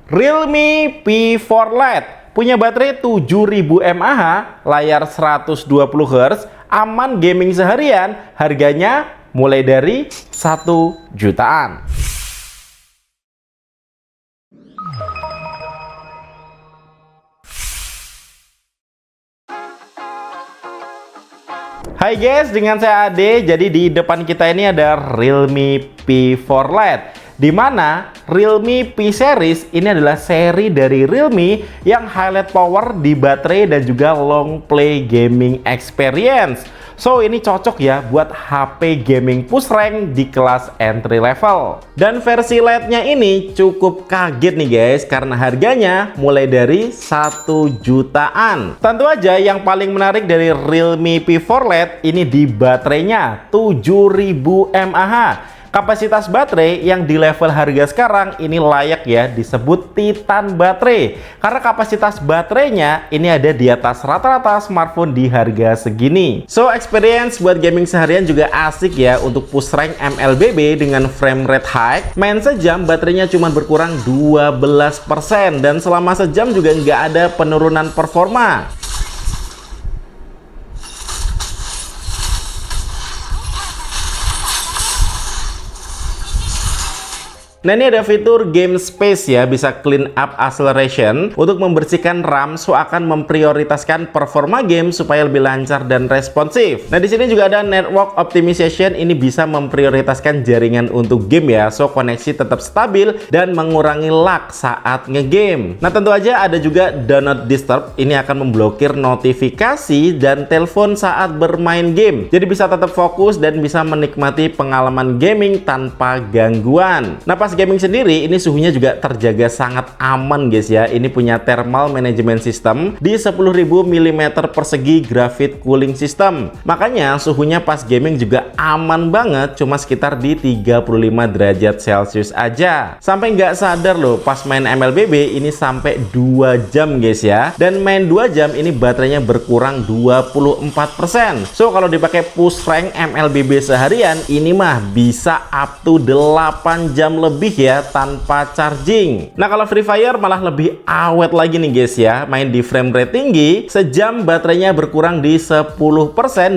Realme P4 LED punya baterai 7000 mAh, layar 120 Hz, aman gaming seharian, harganya mulai dari 1 jutaan. Hai guys, dengan saya Ade. Jadi di depan kita ini ada Realme P4 LED, di mana Realme P series ini adalah seri dari Realme yang highlight power di baterai dan juga long play gaming experience. So ini cocok ya buat HP gaming push rank di kelas entry level. Dan versi LED-nya ini cukup kaget nih guys, karena harganya mulai dari 1 jutaan. Tentu aja yang paling menarik dari Realme P4 LED ini di baterainya 7000 mAh. Kapasitas baterai yang di level harga sekarang ini layak ya disebut Titan baterai, karena kapasitas baterainya ini ada di atas rata-rata smartphone di harga segini. So experience buat gaming seharian juga asik ya untuk push rank MLBB dengan frame rate high. Main sejam baterainya cuma berkurang 12% dan selama sejam juga nggak ada penurunan performa. Nah ini ada fitur game space ya, bisa clean up acceleration untuk membersihkan RAM, so akan memprioritaskan performa game supaya lebih lancar dan responsif. Nah di sini juga ada network optimization, ini bisa memprioritaskan jaringan untuk game ya, so koneksi tetap stabil dan mengurangi lag saat ngegame. Nah tentu aja ada juga do not disturb, ini akan memblokir notifikasi dan telepon saat bermain game. Jadi bisa tetap fokus dan bisa menikmati pengalaman gaming tanpa gangguan. Nah pas gaming sendiri ini suhunya juga terjaga sangat aman guys ya. Ini punya thermal management system di 10.000 mm persegi graphite cooling system. Makanya suhunya pas gaming juga aman banget, cuma sekitar di 35 derajat Celcius aja. Sampai nggak sadar loh pas main MLBB ini sampai 2 jam guys ya. Dan main 2 jam ini baterainya berkurang 24%. So kalau dipakai push rank MLBB seharian ini mah bisa up to 8 jam lebih ya tanpa charging. Nah kalau Free Fire malah lebih awet lagi nih guys ya, main di frame rate tinggi, sejam baterainya berkurang di 10%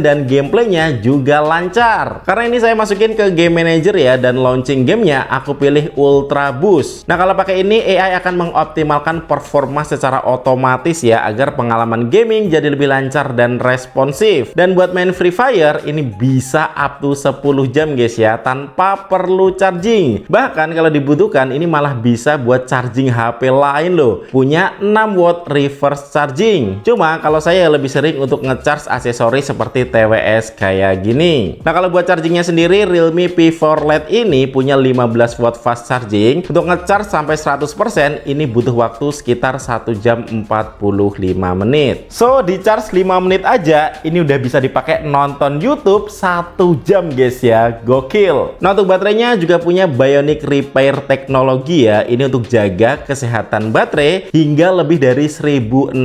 dan gameplaynya juga lancar. Karena ini saya masukin ke game manager ya, dan launching gamenya aku pilih Ultra Boost. Nah kalau pakai ini AI akan mengoptimalkan performa secara otomatis ya, agar pengalaman gaming jadi lebih lancar dan responsif. Dan buat main Free Fire ini bisa up to 10 jam guys ya, tanpa perlu charging. Bahkan kalau dibutuhkan ini malah bisa buat charging HP lain loh, punya 6 watt reverse charging. Cuma kalau saya lebih sering untuk ngecharge aksesoris seperti TWS kayak gini. Nah kalau buat chargingnya sendiri Realme P4 LED ini punya 15 watt fast charging. Untuk ngecharge sampai 100% ini butuh waktu sekitar 1 jam 45 menit. So di charge 5 menit aja ini udah bisa dipakai nonton YouTube 1 jam guys ya, gokil. Nah untuk baterainya juga punya Bionic Repair teknologi ya, ini untuk jaga kesehatan baterai hingga lebih dari 1600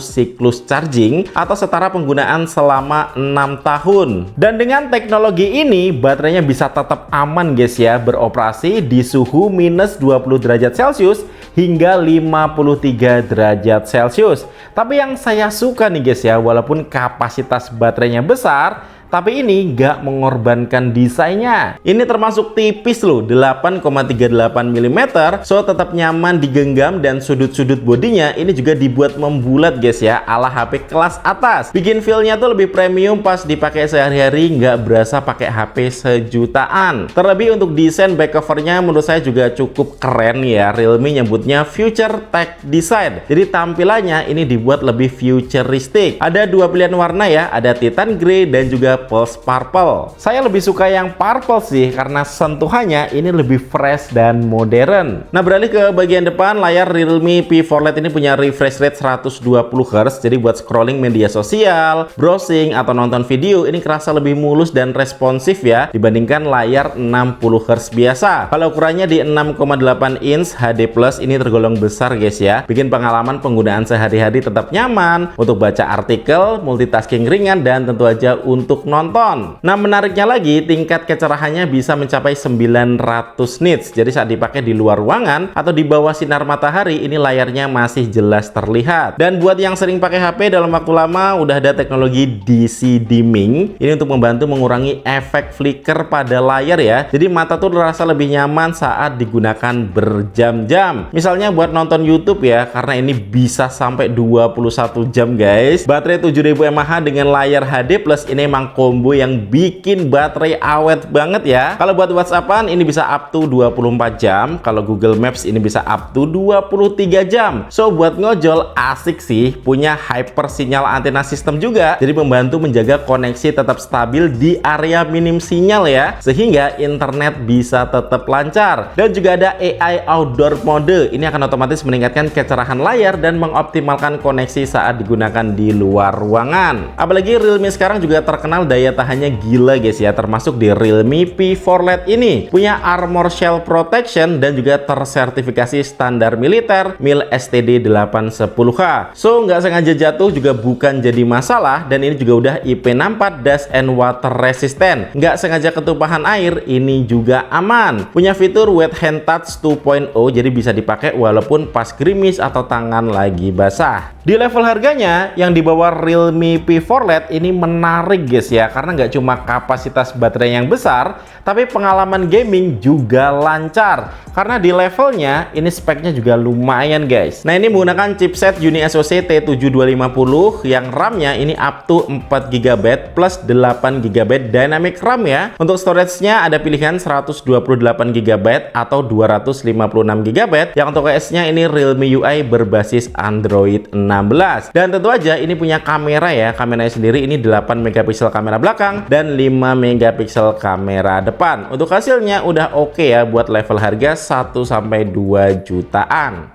siklus charging atau setara penggunaan selama 6 tahun. Dan dengan teknologi ini baterainya bisa tetap aman guys ya, beroperasi di suhu minus 20 derajat Celcius hingga 53 derajat Celcius. Tapi yang saya suka nih guys ya, walaupun kapasitas baterainya besar, tapi ini nggak mengorbankan desainnya. Ini termasuk tipis loh, 8,38 mm, so tetap nyaman digenggam, dan sudut-sudut bodinya ini juga dibuat membulat guys ya, ala HP kelas atas. Bikin feel-nya tuh lebih premium pas dipakai sehari-hari, nggak berasa pakai HP sejutaan. Terlebih untuk desain back covernya menurut saya juga cukup keren ya. Realme nyebutnya Future Tech Design. Jadi tampilannya ini dibuat lebih futuristik. Ada 2 pilihan warna ya, ada Titan Grey dan juga Pulse Purple. Saya lebih suka yang purple sih, karena sentuhannya ini lebih fresh dan modern. Nah beralih ke bagian depan, layar Realme P4 LED ini punya refresh rate 120 Hz. Jadi buat scrolling media sosial, browsing, atau nonton video ini kerasa lebih mulus dan responsif ya, dibandingkan layar 60 Hz biasa. Kalau ukurannya di 6,8 inch HD+, ini tergolong besar guys ya, bikin pengalaman penggunaan sehari-hari tetap nyaman untuk baca artikel, multitasking ringan, dan tentu aja untuk untuk nonton. Nah, menariknya lagi, tingkat kecerahannya bisa mencapai 900 nits. Jadi saat dipakai di luar ruangan atau di bawah sinar matahari, ini layarnya masih jelas terlihat. Dan buat yang sering pakai HP dalam waktu lama, udah ada teknologi DC dimming. Ini untuk membantu mengurangi efek flicker pada layar ya. Jadi mata tuh terasa lebih nyaman saat digunakan berjam-jam. Misalnya buat nonton YouTube ya, karena ini bisa sampai 21 jam guys. Baterai 7000 mAh dengan layar HD plus ini emang combo yang bikin baterai awet banget ya. Kalau buat WhatsAppan ini bisa up to 24 jam. Kalau Google Maps ini bisa up to 23 jam. So buat ngojol asik sih, punya hyper sinyal antena sistem juga. Jadi membantu menjaga koneksi tetap stabil di area minim sinyal ya, sehingga internet bisa tetap lancar. Dan juga ada AI outdoor mode. Ini akan otomatis meningkatkan kecerahan layar dan mengoptimalkan koneksi saat digunakan di luar ruangan. Apalagi Realme sekarang juga terkenal daya tahannya gila guys ya, termasuk di Realme P4 LED ini. Punya armor shell protection dan juga tersertifikasi standar militer MIL STD 810H. So nggak sengaja jatuh juga bukan jadi masalah, dan ini juga udah IP64 dust and water resistant. Nggak sengaja ketumpahan air, ini juga aman. Punya fitur wet hand touch 2.0, jadi bisa dipakai walaupun pas gerimis atau tangan lagi basah. Di level harganya yang di bawah Realme P4 LED ini menarik guys ya, karena nggak cuma kapasitas baterai yang besar, tapi pengalaman gaming juga lancar. Karena di levelnya ini speknya juga lumayan guys. Nah, ini menggunakan chipset UniSoC T7250 yang RAM-nya ini up to 4GB plus 8GB dynamic RAM ya. Untuk storage-nya ada pilihan 128GB atau 256GB. Yang untuk OS-nya ini Realme UI berbasis Android 16. Dan tentu aja ini punya kamera ya. Kameranya sendiri ini 8MP kamera belakang dan 5MP kamera depan. Untuk hasilnya udah oke ya buat level harga 1-2 jutaan.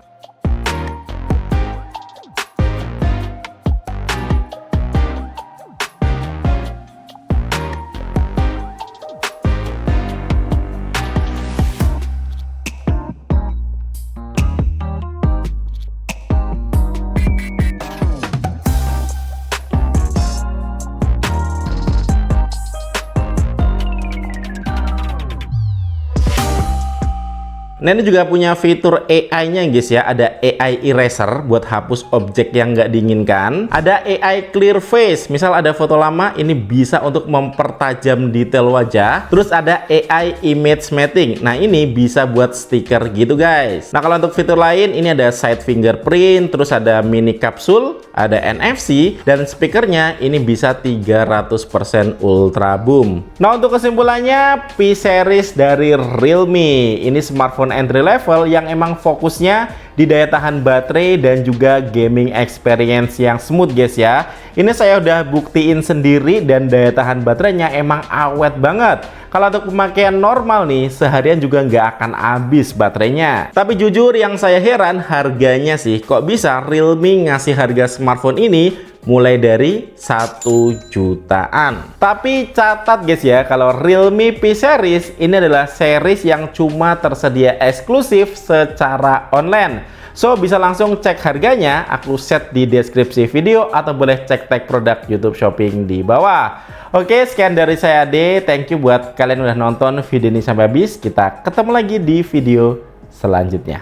Nah, ini juga punya fitur AI-nya guys ya. Ada AI Eraser buat hapus objek yang nggak diinginkan. Ada AI Clear Face. Misal ada foto lama, ini bisa untuk mempertajam detail wajah. Terus ada AI Image Mapping. Nah, ini bisa buat stiker gitu guys. Nah, kalau untuk fitur lain, ini ada side fingerprint. Terus ada mini kapsul, ada NFC. Dan speakernya ini bisa 300% ultra boom. Nah, untuk kesimpulannya, P-Series dari Realme. Ini smartphone entry level yang emang fokusnya di daya tahan baterai dan juga gaming experience yang smooth guys ya. Ini saya udah buktiin sendiri dan daya tahan baterainya emang awet banget. Kalau untuk pemakaian normal nih, seharian juga nggak akan habis baterainya. Tapi jujur yang saya heran harganya sih, kok bisa Realme ngasih harga smartphone ini mulai dari 1 jutaan. Tapi catat guys ya, kalau Realme P Series ini adalah series yang cuma tersedia eksklusif secara online. So bisa langsung cek harganya, aku set di deskripsi video atau boleh cek tag produk YouTube Shopping di bawah. Oke, sekian dari saya Ade. Thank you buat kalian udah nonton video ini sampai habis. Kita ketemu lagi di video selanjutnya.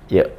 Yuk.